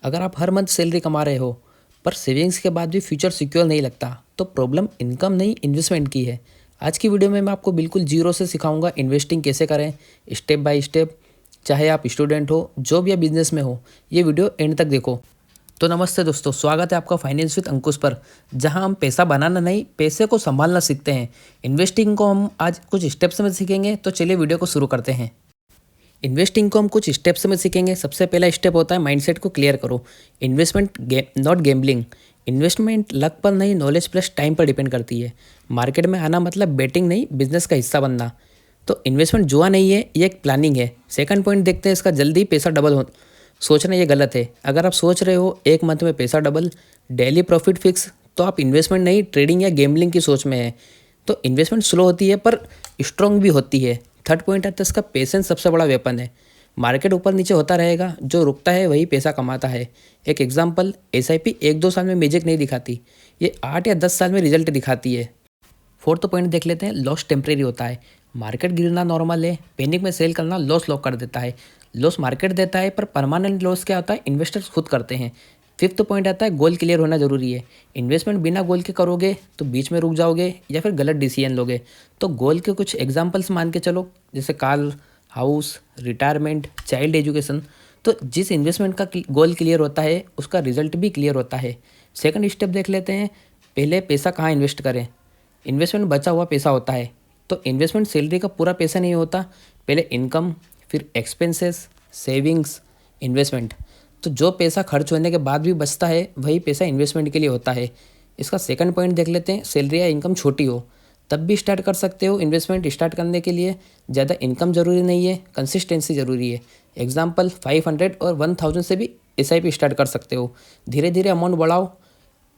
अगर आप हर month salary कमा रहे हो पर सेविंग्स के बाद भी फ्यूचर सिक्योर नहीं लगता तो प्रॉब्लम इनकम नहीं इन्वेस्टमेंट की है। आज की वीडियो में मैं आपको बिल्कुल जीरो से सिखाऊंगा इन्वेस्टिंग कैसे करें, स्टेप बाय स्टेप। चाहे आप स्टूडेंट हो, जॉब या बिजनेस में हो, ये वीडियो एंड तक देखो। तो नमस्ते दोस्तों, स्वागत है आपका फाइनेंस विद अंकुश पर, जहां हम पैसा बनाना नहीं पैसे को संभालना सीखते हैं। इन्वेस्टिंग को हम आज कुछ स्टेप्स में सीखेंगे, तो चलिए वीडियो को शुरू करते हैं। इन्वेस्टिंग को हम कुछ स्टेप्स में सीखेंगे। सबसे पहला स्टेप होता है माइंडसेट को क्लियर करो। Investment not gambling. Investment luck पर नहीं, नॉलेज प्लस टाइम पर डिपेंड करती है। मार्केट में आना मतलब बैटिंग नहीं, बिजनेस का हिस्सा बनना। तो इन्वेस्टमेंट जुआ नहीं है, ये एक प्लानिंग है। सेकंड पॉइंट देखते हैं इसका, जल्दी पैसा डबल हो सोचना ये गलत है। अगर आप सोच रहे हो एक मंथ में पैसा डबल, डेली प्रॉफिट फिक्स, तो आप इन्वेस्टमेंट नहीं ट्रेडिंग या गेम्बलिंग की सोच में है। तो इन्वेस्टमेंट स्लो होती है पर स्ट्रॉन्ग भी होती है। थर्ड पॉइंट आता है इसका, पेशेंस सबसे बड़ा वेपन है। मार्केट ऊपर नीचे होता रहेगा, जो रुकता है वही पैसा कमाता है। एक एग्जांपल, एसआईपी 1-2 साल में मैजिक नहीं दिखाती, ये 8 या 10 साल में रिजल्ट दिखाती है। फोर्थ पॉइंट देख लेते हैं, लॉस टेम्परेरी होता है। मार्केट गिरना नॉर्मल है, पैनिक में सेल करना लॉस लॉक कर देता है। लॉस मार्केट देता है पर परमानेंट लॉस क्या होता है, इन्वेस्टर्स खुद करते हैं। फिफ्थ पॉइंट आता है, गोल क्लियर होना जरूरी है। इन्वेस्टमेंट बिना गोल के करोगे तो बीच में रुक जाओगे या फिर गलत डिसीजन लोगे। तो गोल के कुछ एग्जांपल्स मान के चलो, जैसे car, house, retirement, child education. तो जिस इन्वेस्टमेंट का गोल क्लियर होता है उसका रिजल्ट भी क्लियर होता है। सेकंड स्टेप देख लेते हैं, पहले पैसा कहाँ इन्वेस्ट करें। इन्वेस्टमेंट बचा हुआ पैसा होता है। तो इन्वेस्टमेंट सैलरी का पूरा पैसा नहीं होता, पहले इनकम, फिर एक्सपेंसेस, सेविंग्स, इन्वेस्टमेंट। तो जो पैसा खर्च होने के बाद भी बचता है वही पैसा इन्वेस्टमेंट के लिए होता है। इसका सेकंड पॉइंट देख लेते हैं, सैलरी या इनकम छोटी हो तब भी स्टार्ट कर सकते हो। इन्वेस्टमेंट स्टार्ट करने के लिए ज़्यादा इनकम ज़रूरी नहीं है, कंसिस्टेंसी ज़रूरी है। एग्जाम्पल, 500 और 1000 से भी SIP स्टार्ट कर सकते हो। धीरे धीरे अमाउंट बढ़ाओ,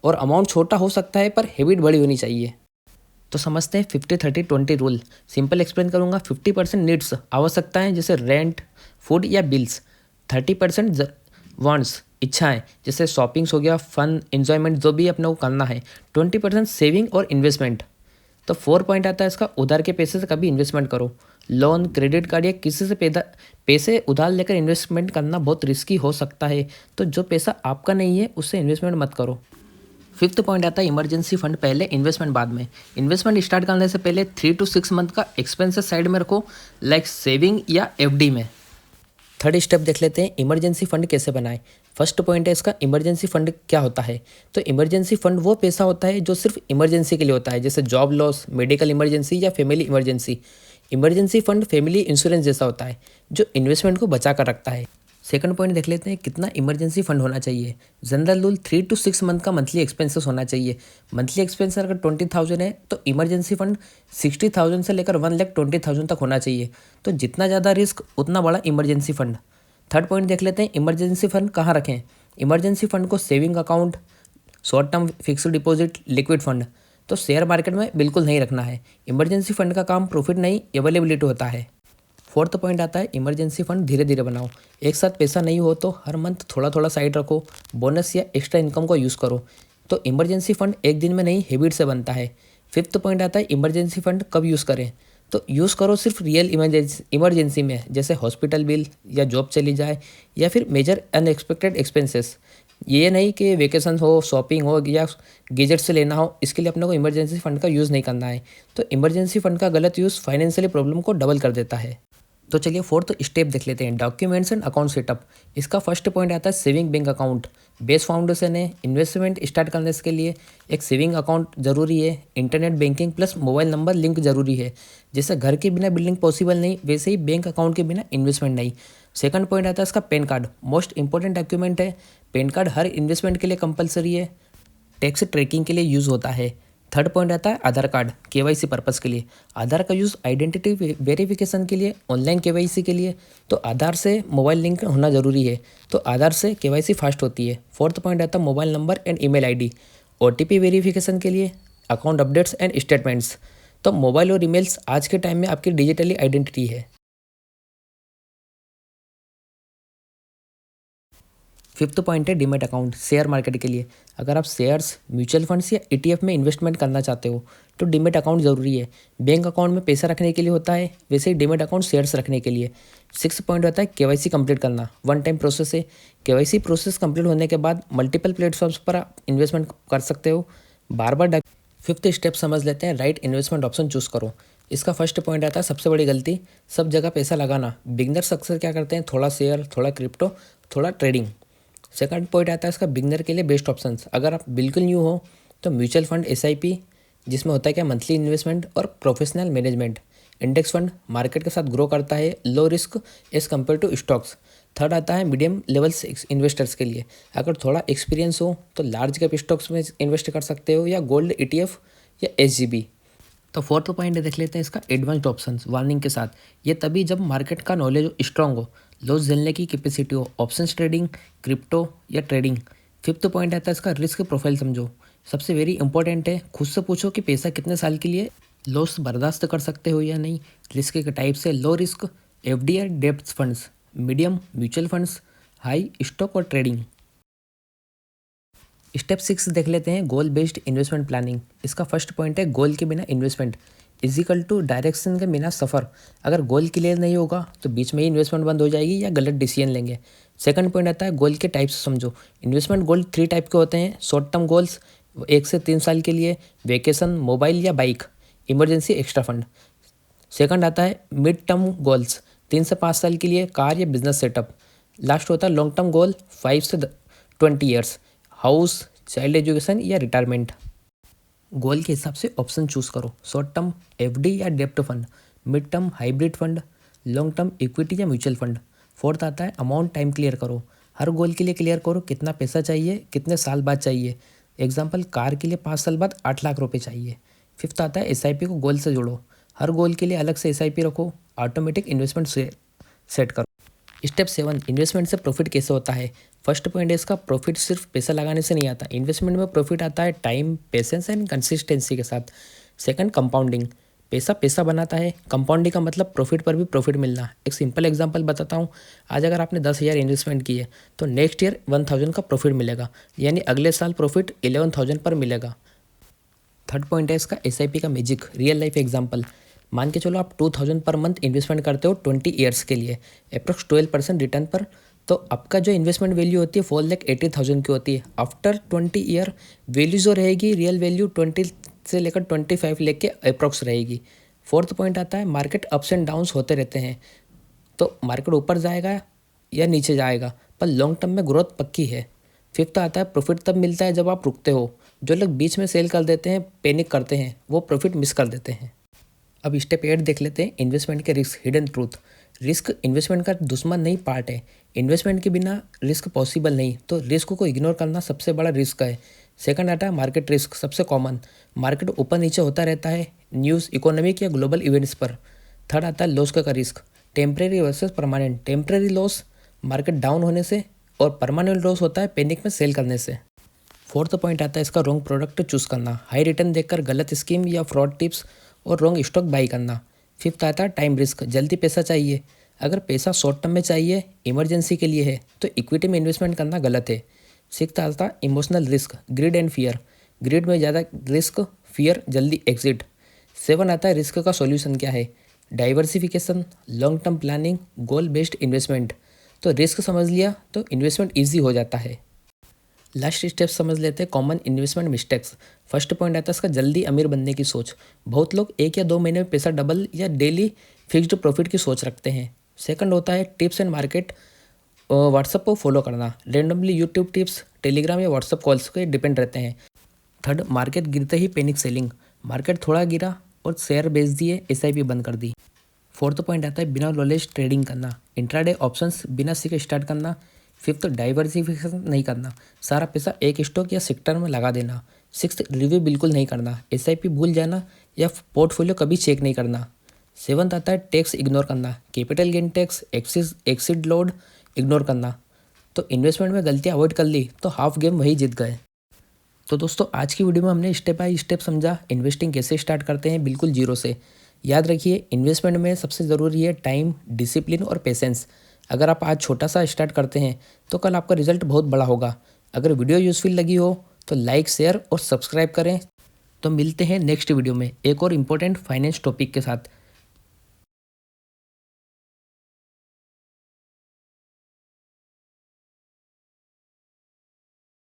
और अमाउंट छोटा हो सकता है पर हैबिट बड़ी होनी चाहिए। तो समझते हैं 50-30-20 रूल। सिंपल एक्सप्लेन करूँगा। 50% नीड्स, आवश्यकताएं जैसे रेंट, फूड या बिल्स। 30% वांट्स, इच्छाएं जैसे शॉपिंग्स हो गया, फन, एंजॉयमेंट, जो भी अपने को करना है। 20% सेविंग और इन्वेस्टमेंट। तो 4 पॉइंट आता है इसका, उधार के पैसे से कभी इन्वेस्टमेंट करो। लोन, क्रेडिट कार्ड या किसी से पैसे उधार लेकर इन्वेस्टमेंट करना बहुत रिस्की हो सकता है। तो जो पैसा आपका नहीं है उससे इन्वेस्टमेंट मत करो। फिफ्थ पॉइंट आता है इमरजेंसी फंड पहले, इन्वेस्टमेंट बाद में। इन्वेस्टमेंट स्टार्ट करने से पहले 3 to 6 मंथ का एक्सपेंसेस साइड में रखो, लाइक सेविंग या FD में। थर्ड स्टेप देख लेते हैं, इमरजेंसी फंड कैसे बनाएं। फर्स्ट पॉइंट है इसका, इमरजेंसी फंड क्या होता है। तो इमरजेंसी फंड वो पैसा होता है जो सिर्फ इमरजेंसी के लिए होता है, जैसे जॉब लॉस, मेडिकल इमरजेंसी या family emergency. Emergency fund family insurance जैसा होता है, जो इन्वेस्टमेंट को बचा कर रखता है। सेकंड पॉइंट देख लेते हैं, कितना इमरजेंसी फंड होना चाहिए। जनरल रूल, 3 to 6 मंथ का मंथली एक्सपेंसेस होना चाहिए। मंथली एक्सपेंस अगर 20,000 है तो इमरजेंसी फंड 60,000 से लेकर 1,20,000 तक होना चाहिए। तो जितना ज़्यादा रिस्क उतना बड़ा इमरजेंसी फंड। थर्ड पॉइंट देख लेते हैं, इमरजेंसी फंड कहाँ रखें। इमरजेंसी फंड को saving account, short term fixed deposit, liquid fund. तो शेयर मार्केट में बिल्कुल नहीं रखना है। इमरजेंसी फंड का काम प्रॉफिट नहीं, अवेलेबिलिटी होता है। फोर्थ पॉइंट आता है, इमरजेंसी फंड धीरे धीरे बनाओ। एक साथ पैसा नहीं हो तो हर मंथ थोड़ा थोड़ा साइड रखो, बोनस या एक्स्ट्रा इनकम को यूज़ करो। तो इमरजेंसी फंड एक दिन में नहीं, हैबिट से बनता है। फिफ्थ पॉइंट आता है, इमरजेंसी फंड कब यूज़ करें। तो यूज़ करो सिर्फ रियल इमरजेंसी में, जैसे हॉस्पिटल बिल या जॉब चली जाए या फिर मेजर अनएक्सपेक्टेड एक्सपेंसेस। ये नहीं कि वेकेशन हो, शॉपिंग हो या गैजेट से लेना हो, इसके लिए अपने को इमरजेंसी फंड का यूज़ नहीं करना है। तो इमरजेंसी फंड का गलत यूज़ फाइनेंशियली प्रॉब्लम को डबल कर देता है। तो चलिए फोर्थ स्टेप देख लेते हैं, डॉक्यूमेंट्स एंड अकाउंट सेटअप। इसका फर्स्ट पॉइंट आता है saving bank account. Base foundation है। इन्वेस्टमेंट स्टार्ट करने के लिए एक सेविंग अकाउंट जरूरी है। Internet banking plus mobile number link जरूरी है। जैसे घर के बिना बिल्डिंग पॉसिबल नहीं, वैसे ही बैंक अकाउंट के बिना इन्वेस्टमेंट नहीं। सेकंड पॉइंट आता है इसका, pan card. Most important document है। पैन कार्ड हर इन्वेस्टमेंट के लिए कंपलसरी है, टैक्स ट्रैकिंग के लिए यूज़ होता है। थर्ड पॉइंट आता है आधार कार्ड, KYC पर्पज़ के लिए। आधार का यूज़ आइडेंटिटी वेरिफिकेशन के लिए, ऑनलाइन KYC के लिए। तो आधार से मोबाइल लिंक होना ज़रूरी है, तो आधार से KYC फास्ट होती है। फोर्थ पॉइंट आता है mobile number and email ID, OTP verification के लिए, अकाउंट अपडेट्स एंड स्टेटमेंट्स। तो मोबाइल और ईमेल्स आज के टाइम में आपकी डिजिटली आइडेंटिटी है। फिफ्थ पॉइंट है डीमैट अकाउंट शेयर मार्केट के लिए। अगर आप शेयर्स, म्यूचुअल फंड्स या ईटीएफ में इन्वेस्टमेंट करना चाहते हो तो डीमैट अकाउंट ज़रूरी है। बैंक अकाउंट में पैसा रखने के लिए होता है, वैसे ही डीमैट अकाउंट शेयर्स रखने के लिए। सिक्स पॉइंट होता है केवाईसी कंप्लीट करना। वन टाइम प्रोसेस है। केवाईसी प्रोसेस कंप्लीट होने के बाद मल्टीपल प्लेटफॉर्म्स पर आप इन्वेस्टमेंट कर सकते हो। बार बार फिफ्थ स्टेप समझ लेते हैं, राइट इन्वेस्टमेंट ऑप्शन चूज़ करो। इसका फर्स्ट पॉइंट आता है सबसे बड़ी गलती, सब जगह पैसा लगाना। बिगनर्स अक्सर क्या करते हैं, थोड़ा शेयर, थोड़ा क्रिप्टो, थोड़ा ट्रेडिंग। सेकंड पॉइंट आता है इसका बिगनर के लिए बेस्ट ऑप्शंस। अगर आप बिल्कुल न्यू हो तो म्यूचुअल फंड, एसआईपी जिसमें होता है क्या मंथली इन्वेस्टमेंट, और professional management. Index fund market के साथ ग्रो करता है, low risk as compare to stocks. Third आता है मीडियम लेवल्स इन्वेस्टर्स के लिए। अगर थोड़ा एक्सपीरियंस हो तो लार्ज कैप स्टॉक्स में इन्वेस्ट कर सकते हो या गोल्ड, ईटीएफ या एसजीबी। तो फोर्थ पॉइंट देख लेते हैं इसका एडवांस्ड ऑप्शंस वार्निंग के साथ। ये तभी जब मार्केट का नॉलेज स्ट्रांग हो, लॉस झेलने की कैपेसिटी हो, ऑप्शंस ट्रेडिंग, क्रिप्टो या ट्रेडिंग। फिफ्थ पॉइंट आता है इसका रिस्क प्रोफाइल समझो। सबसे वेरी इंपॉर्टेंट है, खुद से पूछो कि पैसा कितने साल के लिए लॉस बर्दाश्त कर सकते हो या नहीं। रिस्क के टाइप से लो रिस्क एफडी या डेब्ट funds, medium mutual funds, high stock और ट्रेडिंग। स्टेप 6 देख लेते हैं गोल बेस्ड इन्वेस्टमेंट प्लानिंग। इसका फर्स्ट पॉइंट है गोल के बिना इन्वेस्टमेंट इजिकल टू डायरेक्शन के बिना सफ़र। अगर गोल क्लियर नहीं होगा तो बीच में ही इन्वेस्टमेंट बंद हो जाएगी या गलत डिसीजन लेंगे। सेकंड पॉइंट आता है गोल के टाइप्स समझो। इन्वेस्टमेंट गोल 3 टाइप के होते हैं। शॉर्ट टर्म गोल्स 1 से 3 साल के लिए, वेकेशन, मोबाइल या bike, emergency, extra fund. Second आता है मिड टर्म गोल्स 3 से 5 साल के लिए, कार या बिजनेस सेटअप। लास्ट होता है लॉन्ग टर्म गोल 5 से 20 ईयर्स, हाउस, चाइल्ड एजुकेशन या रिटायरमेंट। गोल के हिसाब से ऑप्शन चूज करो। शॉर्ट टर्म एफडी या डेप्ट fund, mid term hybrid fund, long term equity या म्यूचुअल फंड। फोर्थ आता है अमाउंट टाइम क्लियर करो। हर गोल के लिए क्लियर करो कितना पैसा चाहिए, कितने साल बाद चाहिए। एग्जाम्पल कार के लिए 5 साल बाद 8 लाख रुपए चाहिए। फिफ्थ आता है एसआईपी को गोल से जोड़ो। हर गोल के लिए अलग से एसआईपी रखो। ऑटोमेटिक इन्वेस्टमेंट से सेट करो। स्टेप 7 इन्वेस्टमेंट से प्रॉफिट कैसे होता है। फर्स्ट पॉइंट है इसका प्रॉफिट सिर्फ पैसा लगाने से नहीं आता। इन्वेस्टमेंट में प्रॉफिट आता है टाइम, पेशेंस एंड कंसिस्टेंसी के साथ। सेकंड कंपाउंडिंग, पैसा पैसा बनाता है। कंपाउंडिंग का मतलब प्रॉफिट पर भी प्रॉफिट मिलना। एक सिंपल एग्जांपल बताता हूँ। आज अगर आपने 10,000 इन्वेस्टमेंट की है तो नेक्स्ट ईयर 1,000 का प्रॉफिट मिलेगा, यानी अगले साल प्रॉफिट 11,000 पर मिलेगा। थर्ड पॉइंट है इसका एसआईपी का मैजिक, रियल लाइफ एग्जांपल। मान के चलो आप 2,000 पर मंथ इन्वेस्टमेंट करते हो 20 ईयर्स के लिए, अप्रोक्स 12% रिटर्न पर। तो आपका जो इन्वेस्टमेंट वैल्यू होती है 4,80,000 की होती है। आफ्टर 20 ईयर वैल्यू जो रहेगी, रियल वैल्यू 20 से लेकर 25 लेके अप्रोक्स रहेगी। फोर्थ पॉइंट आता है मार्केट अप्स एंड डाउन्स होते रहते हैं, तो मार्केट ऊपर जाएगा या नीचे जाएगा, पर लॉन्ग टर्म में ग्रोथ पक्की है। फिफ्थ आता है प्रॉफिट तब मिलता है जब आप रुकते हो। जो लोग बीच में सेल कर देते हैं, पैनिक करते हैं, वो प्रॉफिट मिस कर देते हैं। अब स्टेप 8 देख लेते हैं इन्वेस्टमेंट के risk, hidden truth. Risk investment का दुश्मन नहीं, पार्ट है। इन्वेस्टमेंट के बिना रिस्क पॉसिबल नहीं, तो रिस्क को इग्नोर करना सबसे बड़ा रिस्क है। सेकंड आता है मार्केट रिस्क, सबसे कॉमन। मार्केट ऊपर नीचे होता रहता है, न्यूज़, इकोनॉमिक या ग्लोबल इवेंट्स पर। थर्ड आता है लॉस का risk, temporary versus permanent. Temporary loss market down होने से, और परमानेंट लॉस होता है पैनिक में सेल करने से। फोर्थ पॉइंट आता है इसका रॉन्ग प्रोडक्ट चूज़ करना, हाई रिटर्न देखकर गलत स्कीम या फ्रॉड टिप्स और रॉन्ग स्टॉक बाई करना। फिफ्थ आता है टाइम रिस्क, जल्दी पैसा चाहिए। अगर पैसा शॉर्ट टर्म में चाहिए, इमरजेंसी के लिए है, तो इक्विटी में इन्वेस्टमेंट करना गलत है। सिक्स्थ आता है emotional risk, greed and fear. Greed में ज़्यादा रिस्क, फियर जल्दी एग्जिट। सेवन आता है रिस्क का सॉल्यूशन क्या है, diversification, long term planning, goal based investment. तो रिस्क समझ लिया तो इन्वेस्टमेंट ईजी हो जाता है। लास्ट स्टेप समझ लेते हैं common investment mistakes. First point आता है इसका जल्दी अमीर बनने की सोच। बहुत लोग 1 या 2 महीने में पैसा डबल या डेली फिक्स्ड प्रॉफिट की सोच रखते हैं। सेकंड होता है टिप्स एंड मार्केट, व्हाट्सअप को फॉलो करना। रेंडमली यूट्यूब टिप्स, टेलीग्राम या व्हाट्सअप कॉल्स के डिपेंड रहते हैं। थर्ड मार्केट गिरते ही पैनिक सेलिंग, मार्केट थोड़ा गिरा और शेयर बेच दिए, एसआईपी बंद कर दी। फोर्थ पॉइंट आता है बिना नॉलेज ट्रेडिंग करना, इंट्राडे ऑप्शंस बिना सीखे स्टार्ट करना। फिफ्थ डाइवर्सिफिकेशन नहीं करना, सारा पैसा एक स्टॉक या सेक्टर में लगा देना। सिक्स्थ रिव्यू बिल्कुल नहीं करना, एसआईपी भूल जाना या पोर्टफोलियो कभी चेक नहीं करना। सेवंथ आता है टैक्स इग्नोर करना, capital gain tax, exit load ignore करना। तो इन्वेस्टमेंट में गलतियाँ अवॉइड कर ली तो हाफ गेम वही जीत गए। तो दोस्तों आज की वीडियो में हमने स्टेप बाय स्टेप समझा इन्वेस्टिंग कैसे स्टार्ट करते हैं बिल्कुल जीरो से। याद रखिए इन्वेस्टमेंट में सबसे ज़रूरी है टाइम, डिसिप्लिन और पेशेंस। अगर आप आज छोटा सा स्टार्ट करते हैं तो कल आपका रिजल्ट बहुत बड़ा होगा। अगर वीडियो यूज़फुल लगी हो तो लाइक, शेयर और सब्सक्राइब करें। तो मिलते हैं नेक्स्ट वीडियो में एक और इम्पोर्टेंट फाइनेंस टॉपिक के साथ।